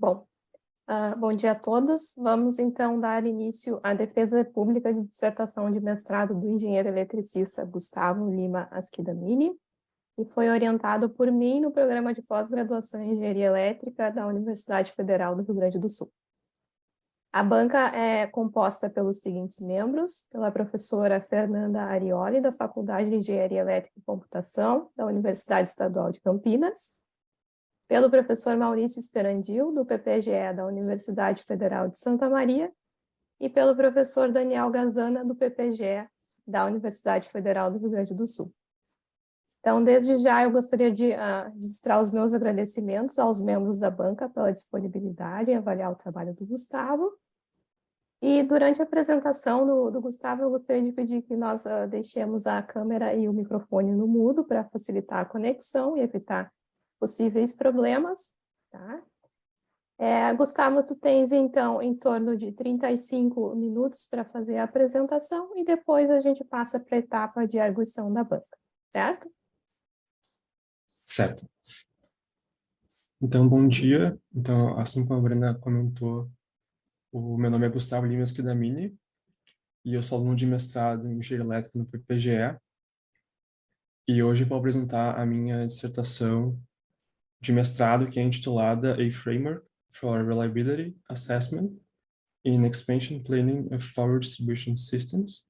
Bom, bom dia a todos. Vamos então dar início à defesa pública de dissertação de mestrado do engenheiro eletricista Gustavo Lima Asquidamini, que foi orientado por mim no programa de pós-graduação em Engenharia Elétrica da Universidade Federal do Rio Grande do Sul. A banca é composta pelos seguintes membros: pela professora Fernanda Arioli, da Faculdade de Engenharia Elétrica e Computação, da Universidade Estadual de Campinas; pelo professor Maurício Esperandil, do PPGE da Universidade Federal de Santa Maria, e pelo professor Daniel Gazana, do PPGE da Universidade Federal do Rio Grande do Sul. Então, desde já, eu gostaria de registrar os meus agradecimentos aos membros da banca pela disponibilidade em avaliar o trabalho do Gustavo. E durante a apresentação do Gustavo, eu gostaria de pedir que nós deixemos a câmera e o microfone no mudo para facilitar a conexão e evitar possíveis problemas, tá? Gustavo, tu tens, então, em torno de 35 minutos para fazer a apresentação e depois a gente passa para a etapa de arguição da banca, certo? Certo. Então, bom dia. Então, assim como a Brenda comentou, o meu nome é Gustavo Lima Asquidamini e eu sou aluno de mestrado em Engenharia Elétrica no PPGE. E hoje vou apresentar a minha dissertação de mestrado, que é intitulada A Framework for Reliability Assessment in Expansion Planning of Power Distribution Systems.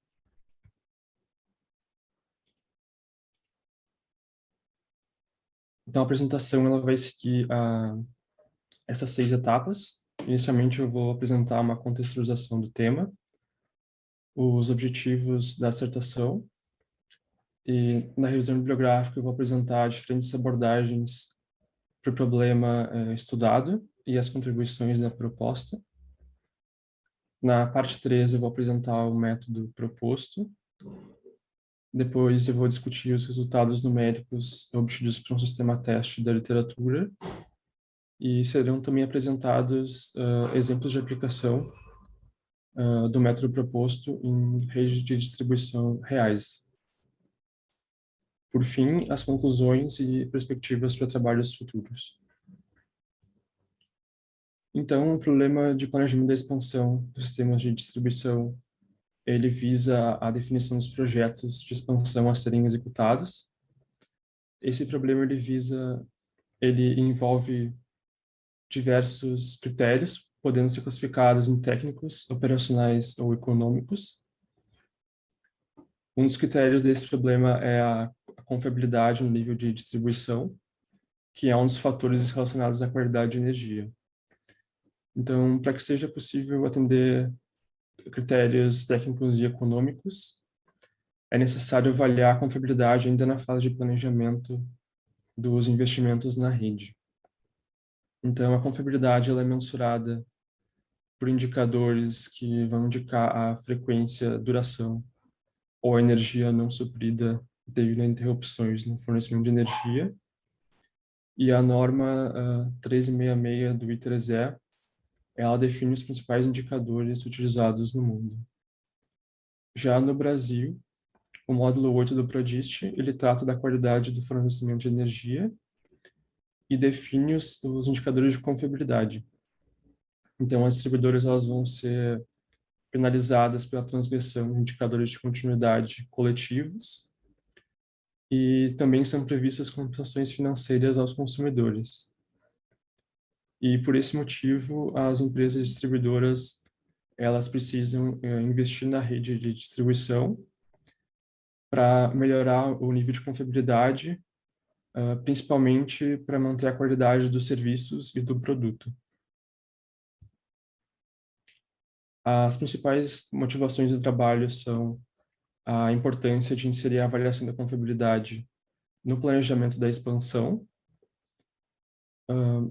Então, a apresentação ela vai seguir essas 6 etapas. Inicialmente, eu vou apresentar uma contextualização do tema, os objetivos da dissertação, e na revisão bibliográfica eu vou apresentar diferentes abordagens para o problema estudado e as contribuições da proposta. Na parte 3 eu vou apresentar o método proposto. Depois eu vou discutir os resultados numéricos obtidos por um sistema teste da literatura e serão também apresentados exemplos de aplicação do método proposto em redes de distribuição reais. Por fim, as conclusões e perspectivas para trabalhos futuros. Então, o problema de planejamento da expansão dos sistemas de distribuição, ele visa a definição dos projetos de expansão a serem executados. Esse problema, ele envolve diversos critérios, podendo ser classificados em técnicos, operacionais ou econômicos. Um dos critérios desse problema é a confiabilidade no nível de distribuição, que é um dos fatores relacionados à qualidade de energia. Então, para que seja possível atender critérios técnicos e econômicos, é necessário avaliar a confiabilidade ainda na fase de planejamento dos investimentos na rede. Então, a confiabilidade ela é mensurada por indicadores que vão indicar a frequência, duração ou a energia não suprida devido a interrupções no fornecimento de energia. E a norma 1366 do I3E, ela define os principais indicadores utilizados no mundo. Já no Brasil, o módulo 8 do PRODIST, ele trata da qualidade do fornecimento de energia e define os indicadores de confiabilidade. Então, as distribuidoras elas vão ser penalizadas pela transgressão de indicadores de continuidade coletivos e também são previstas compensações financeiras aos consumidores. E, por esse motivo, as empresas distribuidoras elas precisam investir na rede de distribuição para melhorar o nível de confiabilidade, principalmente para manter a qualidade dos serviços e do produto. As principais motivações do trabalho são a importância de inserir a avaliação da confiabilidade no planejamento da expansão.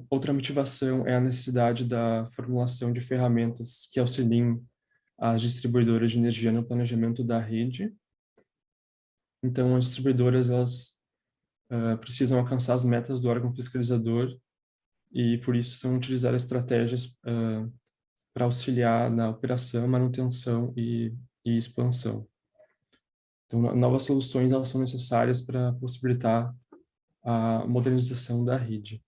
Outra motivação é a necessidade da formulação de ferramentas que auxiliem as distribuidoras de energia no planejamento da rede. Então, as distribuidoras elas precisam alcançar as metas do órgão fiscalizador e, por isso, são utilizadas estratégias para auxiliar na operação, manutenção e expansão. Então, novas soluções elas são necessárias para possibilitar a modernização da rede.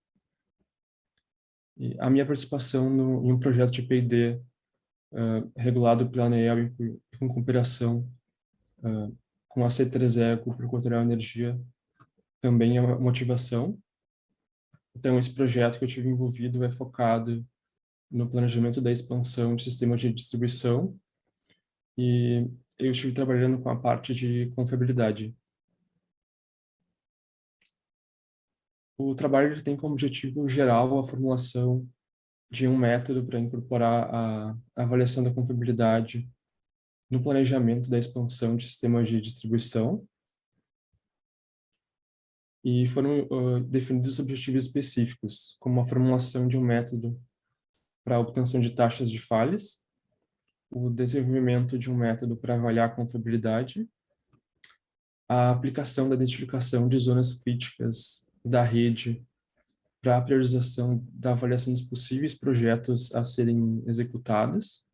E a minha participação em um projeto de P&D regulado pela ANEEL com cooperação com a C3E, por Equatorial Energia, também é uma motivação. Então, esse projeto que eu tive envolvido é focado no planejamento da expansão de sistemas de distribuição e eu estive trabalhando com a parte de confiabilidade. O trabalho ele tem como objetivo geral a formulação de um método para incorporar a avaliação da confiabilidade no planejamento da expansão de sistemas de distribuição e foram definidos objetivos específicos, como a formulação de um método para a obtenção de taxas de falhas, o desenvolvimento de um método para avaliar a confiabilidade, a aplicação da identificação de zonas críticas da rede para a priorização da avaliação dos possíveis projetos a serem executados,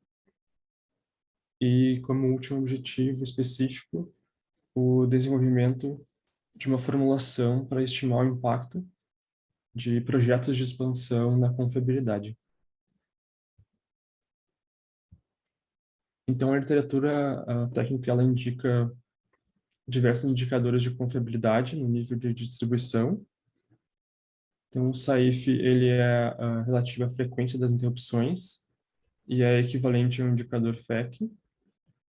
e, como último objetivo específico, o desenvolvimento de uma formulação para estimar o impacto de projetos de expansão na confiabilidade. Então, a literatura técnica ela indica diversos indicadores de confiabilidade no nível de distribuição. Então, o SAIF ele é relativo à frequência das interrupções e é equivalente ao indicador FEC,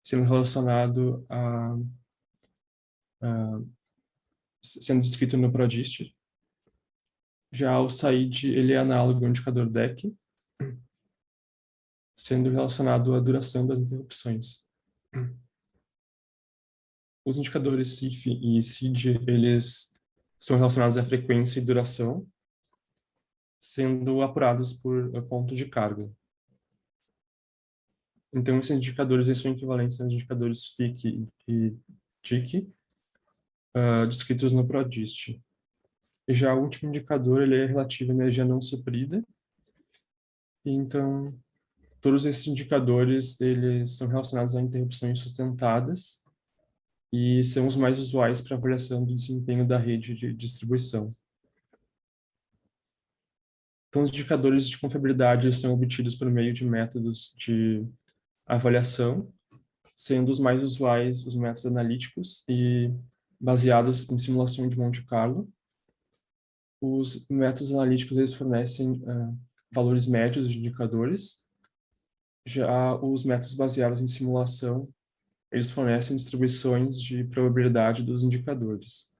sendo relacionado sendo descrito no PRODIST. Já o SAID ele é análogo ao indicador DEC, sendo relacionado à duração das interrupções. Os indicadores CIF e CID, eles são relacionados à frequência e duração, sendo apurados por ponto de carga. Então, esses indicadores eles são equivalentes aos indicadores FIC e TIC, descritos no PRODIST. E já o último indicador ele é relativo à energia não suprida. Então, todos esses indicadores eles são relacionados a interrupções sustentadas e são os mais usuais para avaliação do desempenho da rede de distribuição. Então, os indicadores de confiabilidade são obtidos por meio de métodos de avaliação, sendo os mais usuais os métodos analíticos e baseados em simulação de Monte Carlo. Os métodos analíticos eles fornecem valores médios de indicadores. Já os métodos baseados em simulação, eles fornecem distribuições de probabilidade dos indicadores.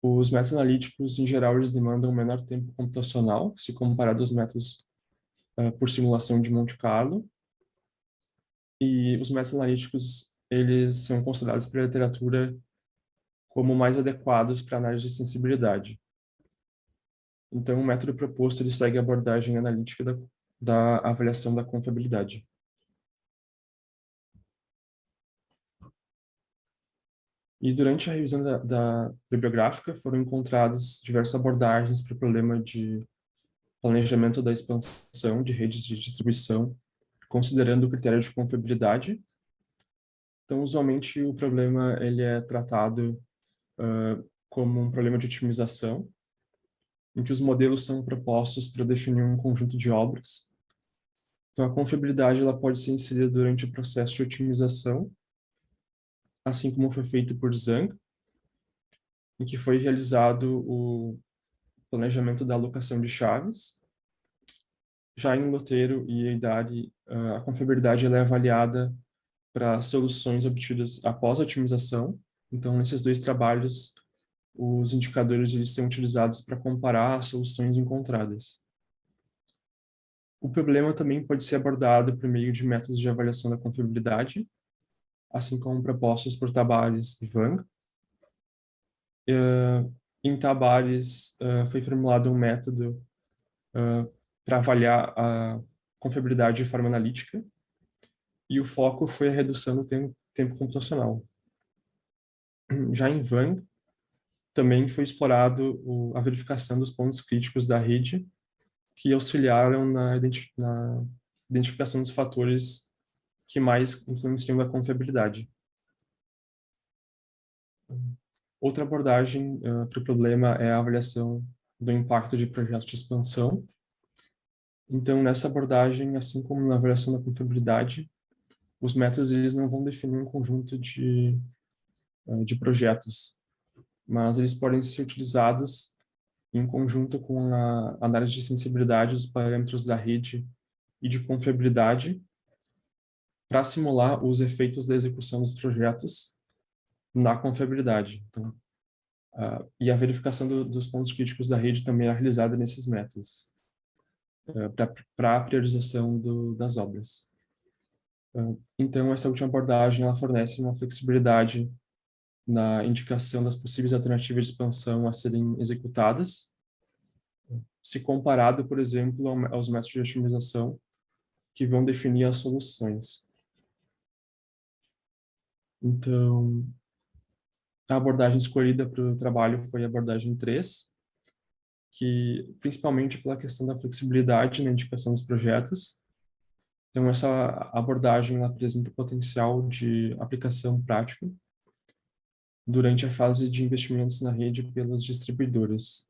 Os métodos analíticos, em geral, eles demandam um menor tempo computacional, se comparado aos métodos por simulação de Monte Carlo. E os métodos analíticos, eles são considerados pela literatura como mais adequados para análise de sensibilidade. Então, o método proposto ele segue a abordagem analítica da avaliação da confiabilidade. E durante a revisão da bibliográfica foram encontradas diversas abordagens para o problema de planejamento da expansão de redes de distribuição, considerando o critério de confiabilidade. Então, usualmente, o problema ele é tratado como um problema de otimização, em que os modelos são propostos para definir um conjunto de obras. Então, a confiabilidade ela pode ser inserida durante o processo de otimização, assim como foi feito por Zhang, em que foi realizado o planejamento da alocação de chaves. Já em Loteiro e Eidari, a confiabilidade ela é avaliada para soluções obtidas após a otimização. Então, nesses dois trabalhos, os indicadores eles são utilizados para comparar as soluções encontradas. O problema também pode ser abordado por meio de métodos de avaliação da confiabilidade, assim como propostos por Tabares e Wang. Em Tabares, foi formulado um método para avaliar a confiabilidade de forma analítica, e o foco foi a redução do tempo computacional. Já em Wang, também foi explorado a verificação dos pontos críticos da rede, que auxiliaram na identificação dos fatores que mais influenciam a confiabilidade. Outra abordagem para o problema é a avaliação do impacto de projetos de expansão. Então, nessa abordagem, assim como na avaliação da confiabilidade, os métodos eles não vão definir um conjunto de projetos, mas eles podem ser utilizados em conjunto com a análise de sensibilidade dos parâmetros da rede e de confiabilidade para simular os efeitos da execução dos projetos na confiabilidade. Então, e a verificação dos pontos críticos da rede também é realizada nesses métodos, para a priorização das obras. Então, essa última abordagem ela fornece uma flexibilidade na indicação das possíveis alternativas de expansão a serem executadas, se comparado, por exemplo, aos métodos de otimização que vão definir as soluções. Então, a abordagem escolhida para o trabalho foi a abordagem 3, que principalmente pela questão da flexibilidade na indicação dos projetos. Então, essa abordagem ela apresenta o potencial de aplicação prática durante a fase de investimentos na rede pelas distribuidoras.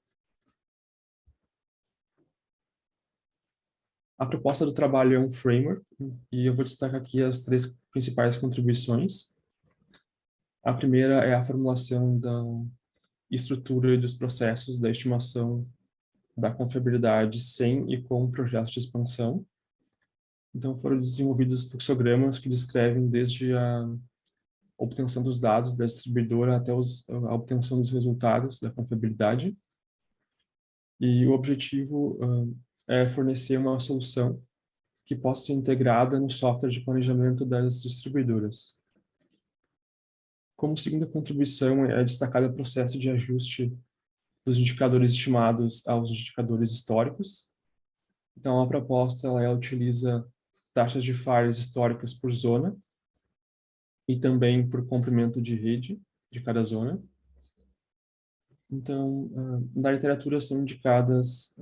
A proposta do trabalho é um framework, e eu vou destacar aqui as 3 principais contribuições. A primeira é a formulação da estrutura e dos processos da estimação da confiabilidade sem e com projetos de expansão. Então, foram desenvolvidos fluxogramas que descrevem desde a obtenção dos dados da distribuidora até a obtenção dos resultados da confiabilidade. E o objetivo é fornecer uma solução que possa ser integrada no software de planejamento das distribuidoras. Como segunda contribuição, é destacado o processo de ajuste dos indicadores estimados aos indicadores históricos. Então, a proposta ela utiliza taxas de falhas históricas por zona e também por comprimento de rede de cada zona. Então, na literatura são indicadas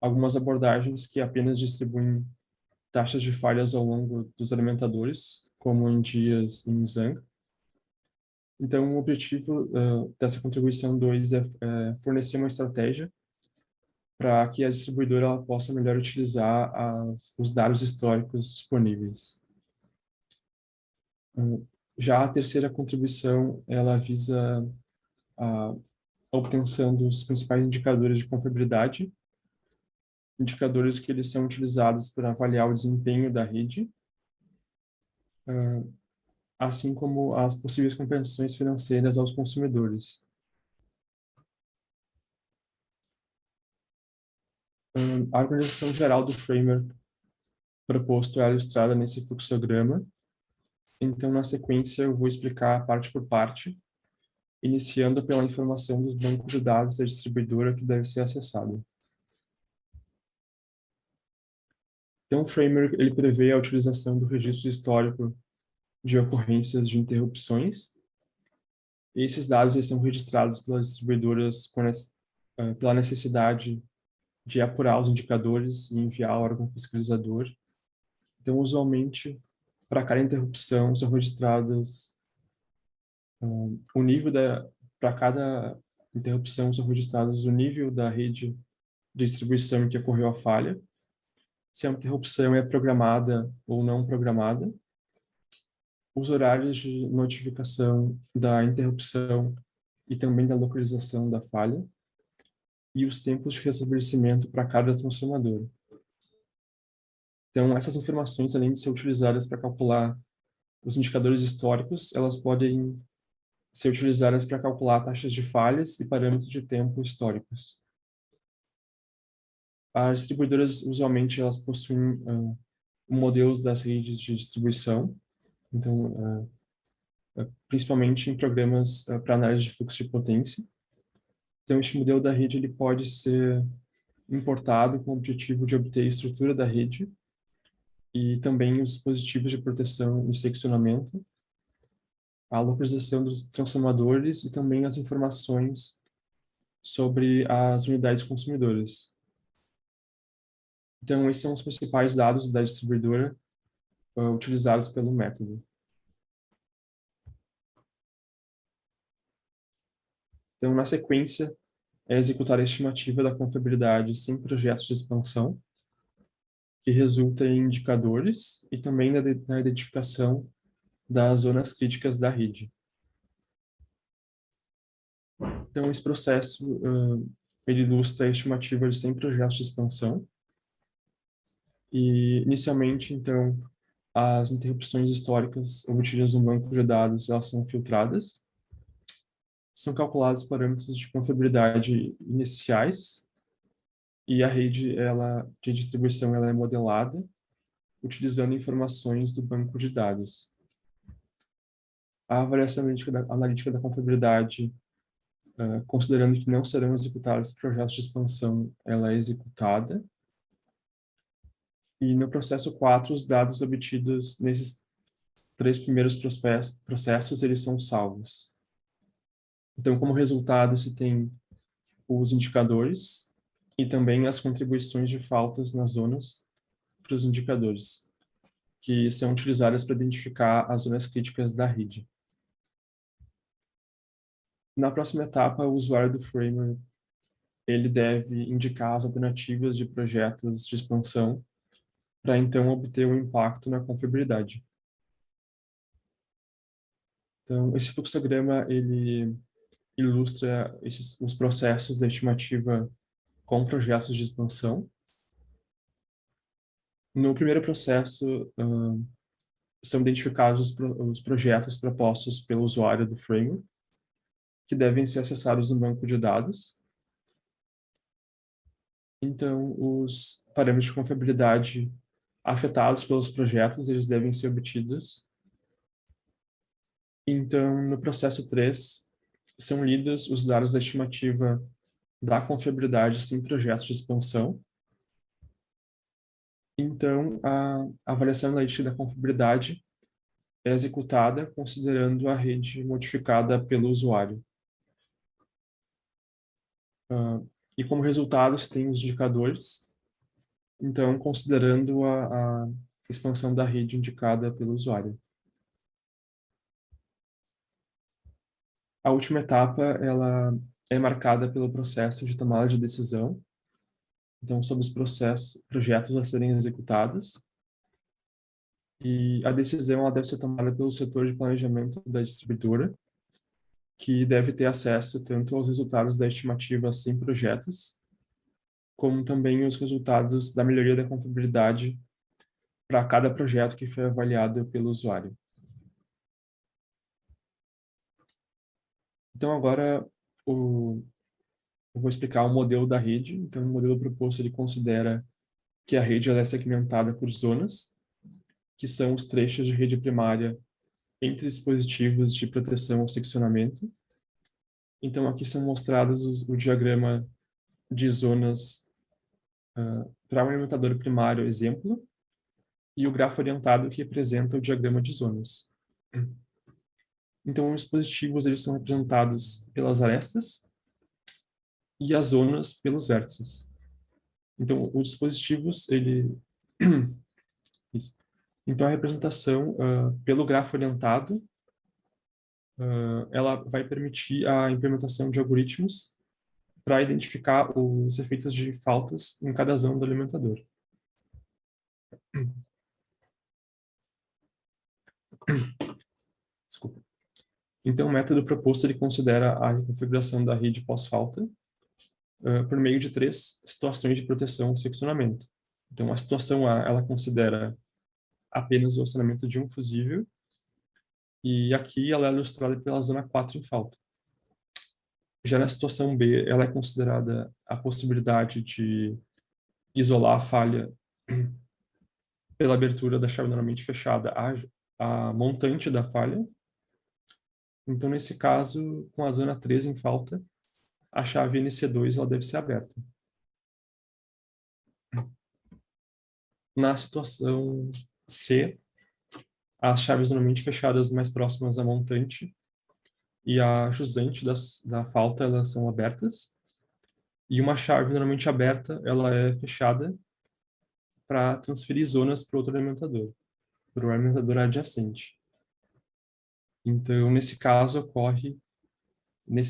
algumas abordagens que apenas distribuem taxas de falhas ao longo dos alimentadores, como em Dias e em Zhang. Então, o objetivo dessa contribuição 2 é fornecer uma estratégia para que a distribuidora ela possa melhor utilizar os dados históricos disponíveis. Já a terceira contribuição, ela visa a obtenção dos principais indicadores de confiabilidade, indicadores que eles são utilizados para avaliar o desempenho da rede, assim como as possíveis compensações financeiras aos consumidores. A organização geral do framework proposto é ilustrada nesse fluxograma. Então, na sequência, eu vou explicar parte por parte, iniciando pela informação dos bancos de dados da distribuidora que deve ser acessado. Então, o framework ele prevê a utilização do registro histórico de ocorrências de interrupções. E esses dados eles são registrados pelas distribuidoras pela necessidade de apurar os indicadores e enviar ao órgão fiscalizador. Então, usualmente, para cada interrupção são registrados o nível para cada interrupção são registrados o nível da rede de distribuição em que ocorreu a falha, se a interrupção é programada ou não programada, os horários de notificação da interrupção e também da localização da falha, e os tempos de restabelecimento para cada transformador. Então, essas informações, além de ser utilizadas para calcular os indicadores históricos, elas podem ser utilizadas para calcular taxas de falhas e parâmetros de tempo históricos. As distribuidoras, usualmente, elas possuem modelos das redes de distribuição, então, principalmente em programas para análise de fluxo de potência. Então, este modelo da rede ele pode ser importado com o objetivo de obter a estrutura da rede e também os dispositivos de proteção e seccionamento, a localização dos transformadores e também as informações sobre as unidades consumidoras. Então, esses são os principais dados da distribuidora utilizados pelo método. Então, na sequência, é executar a estimativa da confiabilidade sem projetos de expansão. que resulta em indicadores e também na identificação das zonas críticas da rede. Então, esse processo ele ilustra a estimativa de 100 projetos de expansão. E, inicialmente, então, as interrupções históricas obtidas no banco de dados, elas são filtradas. São calculados parâmetros de confiabilidade iniciais e a rede de distribuição ela é modelada utilizando informações do banco de dados. A avaliação analítica da confiabilidade, considerando que não serão executados projetos de expansão, ela é executada. E no processo 4, os dados obtidos nesses 3 primeiros processos, eles são salvos. Então, como resultado, se tem os indicadores e também as contribuições de faltas nas zonas para os indicadores, que são utilizadas para identificar as zonas críticas da rede. Na próxima etapa, o usuário do Framer ele deve indicar as alternativas de projetos de expansão para então obter um impacto na confiabilidade. Então, esse fluxograma ele ilustra os processos da estimativa com projetos de expansão. No primeiro processo, são identificados os projetos propostos pelo usuário do Framer, que devem ser acessados no banco de dados. Então, os parâmetros de confiabilidade afetados pelos projetos, eles devem ser obtidos. Então, no processo 3, são lidos os dados da estimativa da confiabilidade sem projetos de expansão. Então, a avaliação analítica da confiabilidade é executada considerando a rede modificada pelo usuário. E como resultado, se tem os indicadores, então, considerando a expansão da rede indicada pelo usuário. A última etapa, ela é marcada pelo processo de tomada de decisão, então, sobre os projetos a serem executados. E a decisão ela deve ser tomada pelo setor de planejamento da distribuidora, que deve ter acesso tanto aos resultados da estimativa sem projetos, como também os resultados da melhoria da confiabilidade para cada projeto que foi avaliado pelo usuário. Então, agora, eu vou explicar o modelo da rede. Então, o modelo proposto, ele considera que a rede ela é segmentada por zonas, que são os trechos de rede primária entre dispositivos de proteção ao seccionamento. Então, aqui são mostrados o diagrama de zonas para o alimentador primário exemplo e o grafo orientado que representa o diagrama de zonas. Então, os dispositivos eles são representados pelas arestas e as zonas pelos vértices. Então, os dispositivos, Isso. Então, a representação pelo grafo orientado, ela vai permitir a implementação de algoritmos para identificar os efeitos de faltas em cada zona do alimentador. Desculpa. Então, o método proposto ele considera a reconfiguração da rede pós-falta por meio de 3 situações de proteção ao seccionamento. Então, a situação A, ela considera apenas o acionamento de um fusível, e aqui ela é ilustrada pela zona 4 em falta. Já na situação B, ela é considerada a possibilidade de isolar a falha pela abertura da chave normalmente fechada à montante da falha. Então, nesse caso, com a zona 3 em falta, a chave NC2 ela deve ser aberta. Na situação C, as chaves normalmente fechadas mais próximas à montante e a jusante da falta, elas são abertas. E uma chave normalmente aberta, ela é fechada para transferir zonas para outro alimentador, para o alimentador adjacente. Então, nesse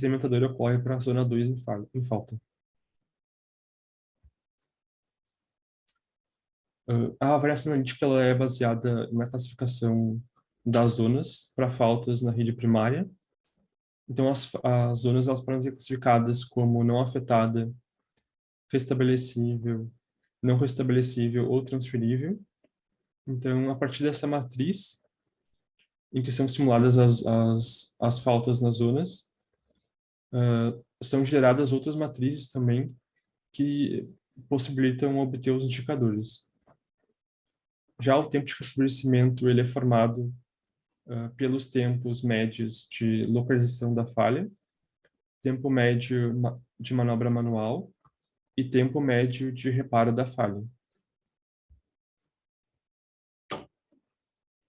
alimentador ocorre para a zona 2 em falta. A avaliação analítica ela é baseada na classificação das zonas para faltas na rede primária. Então, as zonas elas podem ser classificadas como não afetada, restabelecível, não restabelecível ou transferível. Então, a partir dessa matriz, em que são simuladas as faltas nas zonas, são geradas outras matrizes também que possibilitam obter os indicadores. Já o tempo de restabelecimento ele é formado pelos tempos médios de localização da falha, tempo médio de manobra manual e tempo médio de reparo da falha.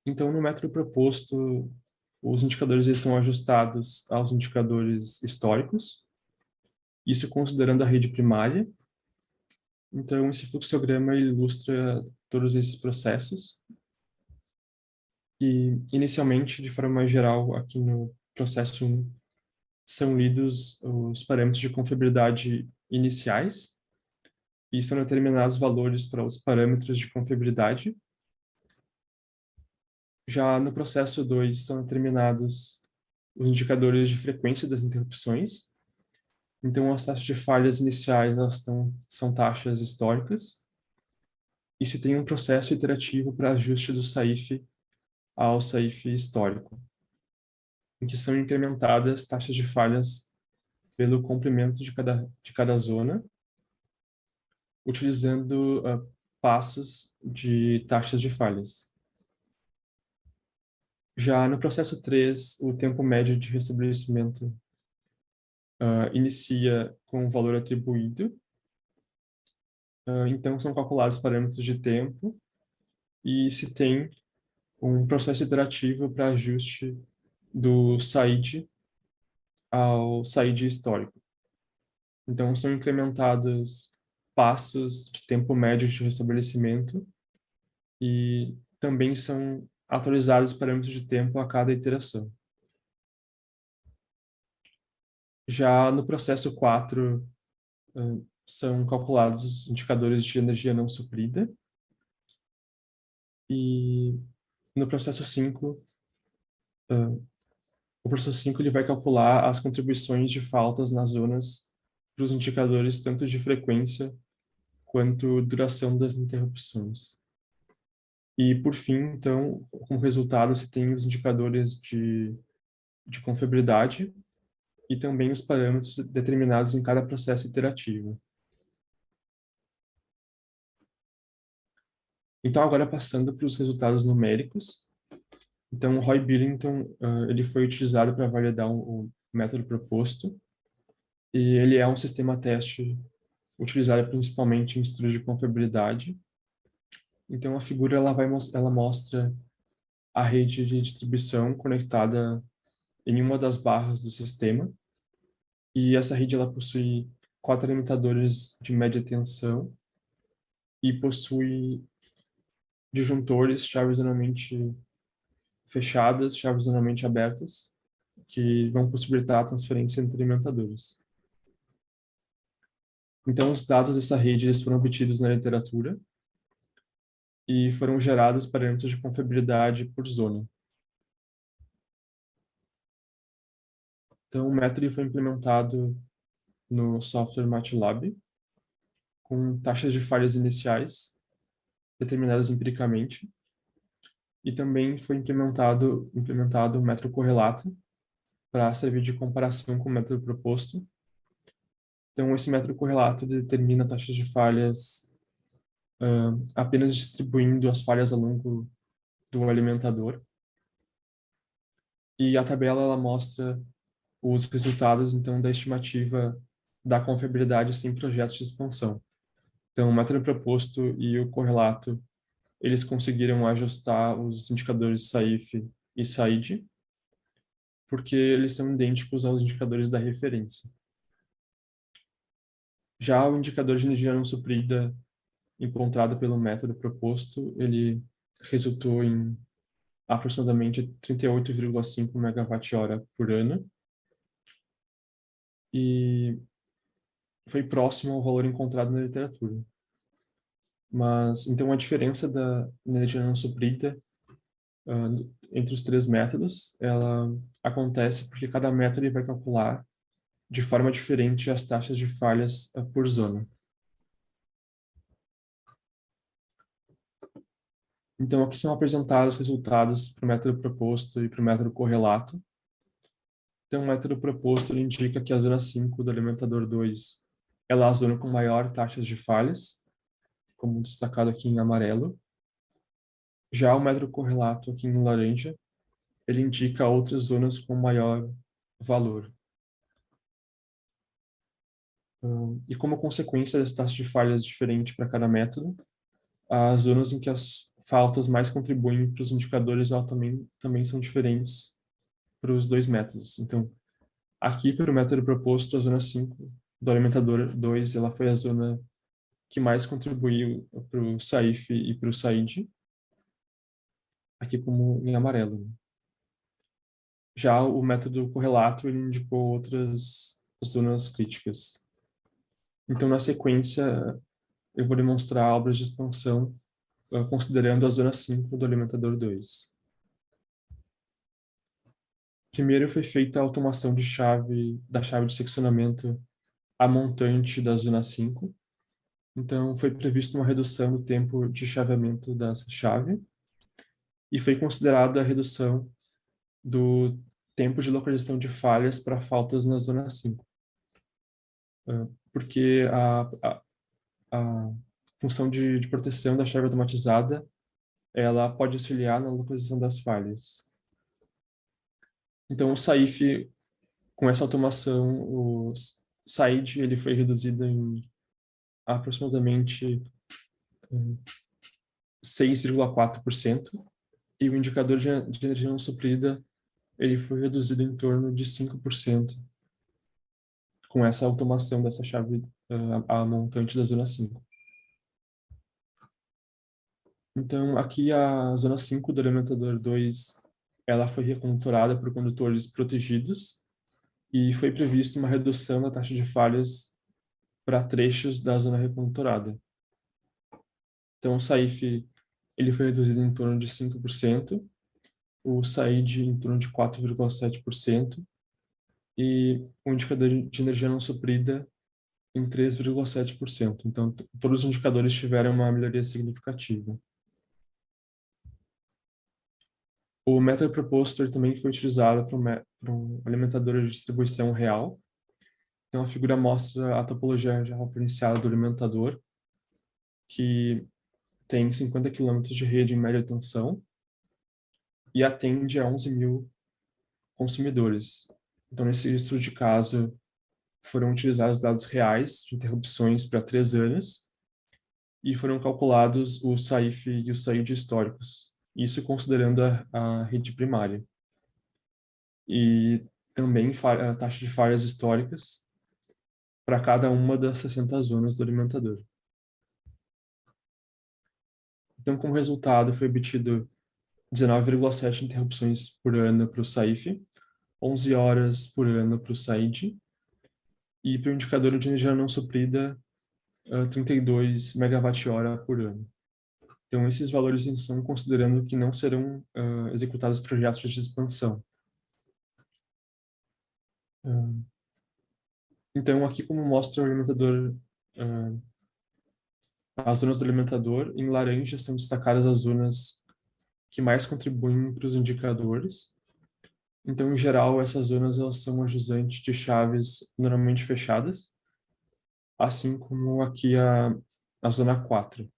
Então, no método proposto, os indicadores eles são ajustados aos indicadores históricos, isso considerando a rede primária. Então, esse fluxograma ilustra todos esses processos. E, inicialmente, de forma mais geral, aqui no processo 1, são lidos os parâmetros de confiabilidade iniciais e são determinados valores para os parâmetros de confiabilidade. Já no processo 2, são determinados os indicadores de frequência das interrupções. Então, as taxas de falhas iniciais são taxas históricas. E se tem um processo iterativo para ajuste do SAIF ao SAIF histórico, em que são incrementadas taxas de falhas pelo comprimento de cada zona, utilizando passos de taxas de falhas. Já no processo 3, o tempo médio de restabelecimento inicia com o valor atribuído. Então, são calculados parâmetros de tempo e se tem um processo iterativo para ajuste do SAID ao SAID histórico. Então, são incrementados passos de tempo médio de restabelecimento e também são atualizados parâmetros de tempo a cada iteração. Já no processo 4, são calculados os indicadores de energia não suprida. E no processo 5, o processo 5 ele vai calcular as contribuições de faltas nas zonas para os indicadores tanto de frequência quanto duração das interrupções. E, por fim, então, como resultado, você tem os indicadores de confiabilidade e também os parâmetros determinados em cada processo iterativo. Então, agora passando para os resultados numéricos. Então, o Roy Billington, ele foi utilizado para validar o método proposto, e ele é um sistema teste utilizado principalmente em estudos de confiabilidade. Então, a figura ela mostra a rede de distribuição conectada em uma das barras do sistema, e essa rede ela possui 4 limitadores de média tensão e possui disjuntores, chaves normalmente fechadas, chaves normalmente abertas, que vão possibilitar a transferência entre limitadores. Então, os dados dessa rede eles foram obtidos na literatura e foram gerados parâmetros de confiabilidade por zona. Então, o método foi implementado no software MATLAB, com taxas de falhas iniciais determinadas empiricamente, e também foi implementado o método correlato para servir de comparação com o método proposto. Então, esse método correlato determina taxas de falhas apenas distribuindo as falhas ao longo do alimentador. E a tabela ela mostra os resultados, então, da estimativa da confiabilidade sem projetos de expansão. Então, o método proposto e o correlato, eles conseguiram ajustar os indicadores SAIF e SAID, porque eles são idênticos aos indicadores da referência. Já o indicador de energia não suprida encontrado pelo método proposto, ele resultou em aproximadamente 38,5 megawatt-hora por ano e foi próximo ao valor encontrado na literatura. Mas, então, a diferença da energia não suprida ah, entre os três métodos, ela acontece porque cada método ele vai calcular de forma diferente as taxas de falhas por zona. Então, aqui são apresentados os resultados para o método proposto e para o método correlato. Então, o método proposto ele indica que a zona 5 do alimentador 2 ela é a zona com maior taxas de falhas, como destacado aqui em amarelo. Já o método correlato aqui em laranja, ele indica outras zonas com maior valor. E como consequência das taxas de falhas diferentes para cada método, as zonas em que as faltas mais contribuem para os indicadores ela também são diferentes para os dois métodos. Então, aqui, para o método proposto, a zona 5 do alimentador 2 ela foi a zona que mais contribuiu para o SAIF e para o SAID, aqui como em amarelo. Já o método correlato, ele indicou outras zonas críticas. Então, na sequência, eu vou demonstrar obras de expansão considerando a zona 5 do alimentador 2. Primeiro foi feita a automação da chave de seccionamento a montante da zona 5. Então, foi prevista uma redução do tempo de chaveamento dessa chave e foi considerada a redução do tempo de localização de falhas para faltas na zona 5. Porque a função de proteção da chave automatizada ela pode auxiliar na localização das falhas. Então, o SAIF, com essa automação, o SAID ele foi reduzido em aproximadamente 6,4% e o indicador de energia não suprida ele foi reduzido em torno de 5% com essa automação dessa chave a montante da zona 5. Então, aqui a zona 5 do alimentador 2 ela foi reconturada por condutores protegidos e foi prevista uma redução da taxa de falhas para trechos da zona reconturada. Então, o SAIF ele foi reduzido em torno de 5%, o SAID em torno de 4,7% e o indicador de energia não suprida em 3,7%. Então, todos os indicadores tiveram uma melhoria significativa. O método proposto ele também foi utilizado para um alimentador de distribuição real. Então, a figura mostra a topologia já referenciada do alimentador, que tem 50 km de rede em média tensão e atende a 11 mil consumidores. Então, nesse estudo de caso, foram utilizados dados reais de interrupções para 3 anos e foram calculados o SAIF e o SAID históricos, isso considerando a rede primária. E também a taxa de falhas históricas para cada uma das 60 zonas do alimentador. Então, como resultado, foi obtido 19,7 interrupções por ano para o SAIF, 11 horas por ano para o SAID, e para o indicador de energia não suprida, 32 megawatt-hora por ano. Então, esses valores são considerando que não serão executados projetos de expansão. Então, aqui como mostra o alimentador, as zonas do alimentador, em laranja são destacadas as zonas que mais contribuem para os indicadores. Então, em geral, essas zonas elas são ajusantes de chaves normalmente fechadas, assim como aqui a zona 4.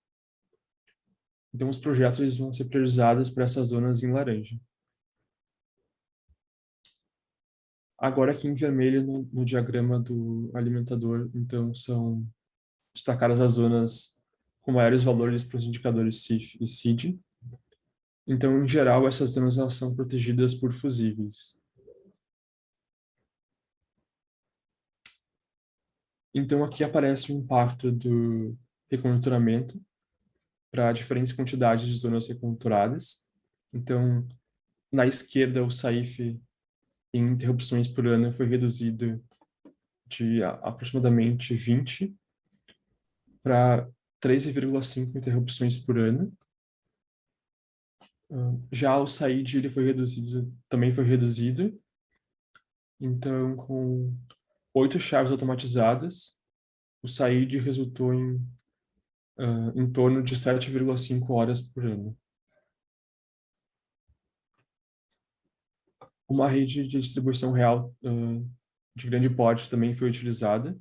Então, os projetos eles vão ser priorizados para essas zonas em laranja. Agora, aqui em vermelho, no diagrama do alimentador, então, são destacadas as zonas com maiores valores para os indicadores CIF e CID. Então, em geral, essas zonas elas são protegidas por fusíveis. Então, aqui aparece o impacto do reconjuntouramento para diferentes quantidades de zonas reconturadas. Então, na esquerda, o SAIF em interrupções por ano foi reduzido de aproximadamente 20 para 13,5 interrupções por ano. Já o SAIDI ele também foi reduzido. Então, com 8 chaves automatizadas, o SAIDI resultou em torno de 7,5 horas por ano. Uma rede de distribuição real de grande porte também foi utilizada.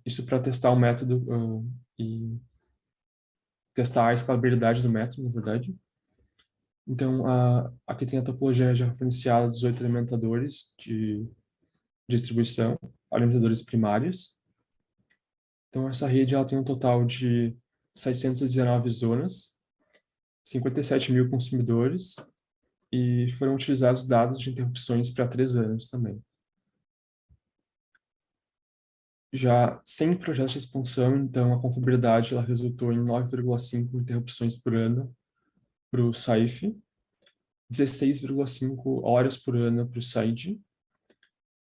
Isso para testar o método e testar a escalabilidade do método, na verdade. Então, aqui tem a topologia já referenciada dos 8 alimentadores de distribuição, alimentadores primários. Então, essa rede ela tem um total de 619 zonas, 57 mil consumidores, e foram utilizados dados de interrupções para 3 anos também. Já sem projetos de expansão, então a confiabilidade ela resultou em 9,5 interrupções por ano para o SAIF, 16,5 horas por ano para o SAIDI,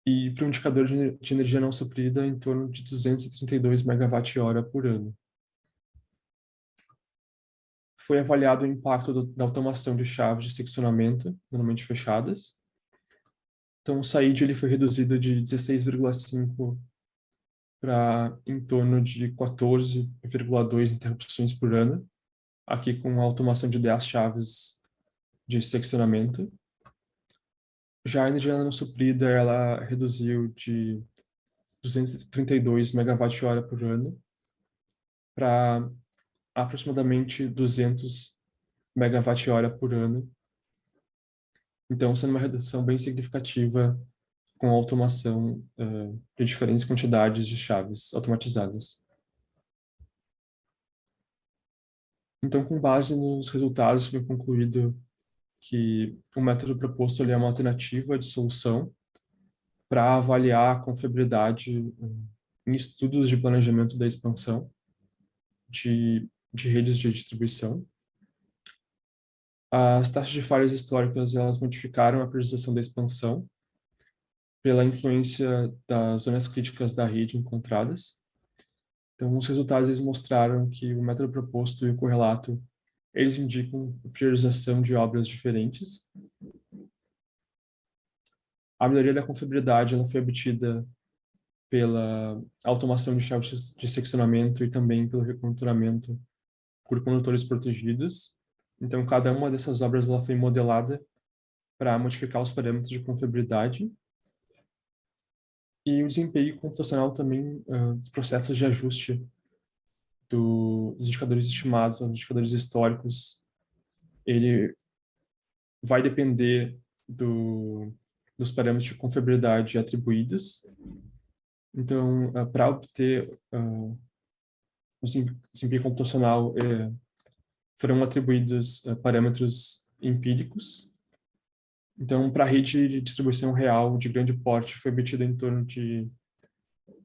e para o indicador de energia não suprida em torno de 232 megawatt-hora por ano. Foi avaliado o impacto da automação de chaves de seccionamento, normalmente fechadas. Então, o SAIDI ele foi reduzido de 16,5 para em torno de 14,2 interrupções por ano, aqui com a automação de 10 chaves de seccionamento. Já a energia não suprida, ela reduziu de 232 megawatt-hora por ano para aproximadamente 200 megawatt-hora por ano. Então, sendo uma redução bem significativa com a automação de diferentes quantidades de chaves automatizadas. Então, com base nos resultados, foi concluído que o método proposto ali é uma alternativa de solução para avaliar a confiabilidade em estudos de planejamento da expansão de redes de distribuição. As taxas de falhas históricas elas modificaram a priorização da expansão pela influência das zonas críticas da rede encontradas. Então, os resultados eles mostraram que o método proposto e o correlato eles indicam priorização de obras diferentes. A melhoria da confiabilidade ela foi obtida pela automação de chaves de seccionamento e também pelo reconturamento por condutores protegidos. Então, cada uma dessas obras ela foi modelada para modificar os parâmetros de confiabilidade. E o desempenho computacional também dos processos de ajuste dos indicadores estimados aos indicadores históricos, ele vai depender dos parâmetros de confiabilidade atribuídos. Então, para obter o desempenho computacional, foram atribuídos parâmetros empíricos. Então, para a rede de distribuição real de grande porte, foi obtido em torno de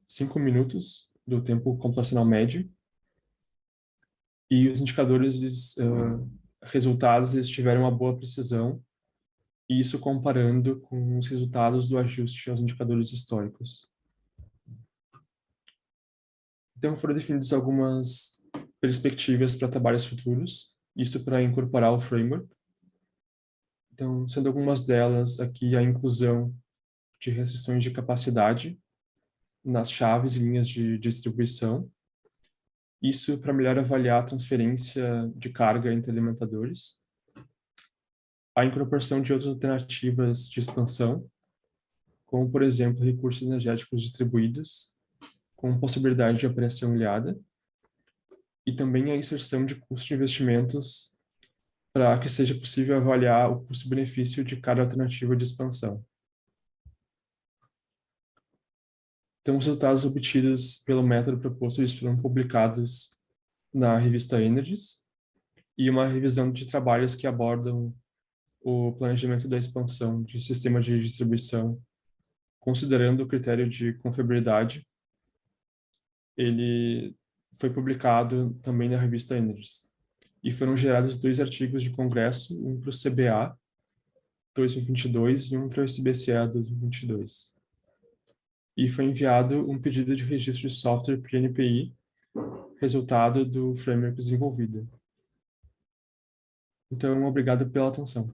5 minutos do tempo computacional médio. E os indicadores, resultados, eles tiveram uma boa precisão, e isso comparando com os resultados do ajuste aos indicadores históricos. Então, foram definidas algumas perspectivas para trabalhos futuros, isso para incorporar o framework. Então, sendo algumas delas aqui a inclusão de restrições de capacidade nas chaves e linhas de distribuição, isso para melhor avaliar a transferência de carga entre alimentadores, a incorporação de outras alternativas de expansão, como, por exemplo, recursos energéticos distribuídos, com possibilidade de operação ilhada, e também a inserção de custos de investimentos para que seja possível avaliar o custo-benefício de cada alternativa de expansão. Então, os resultados obtidos pelo método proposto eles foram publicados na revista Energies, e uma revisão de trabalhos que abordam o planejamento da expansão de sistemas de distribuição, considerando o critério de confiabilidade. Ele foi publicado também na revista Energies. E foram gerados 2 artigos de congresso, um para o CBA 2022 e um para o SBCA 2022. E foi enviado um pedido de registro de software PNPI, resultado do framework desenvolvido. Então, obrigado pela atenção.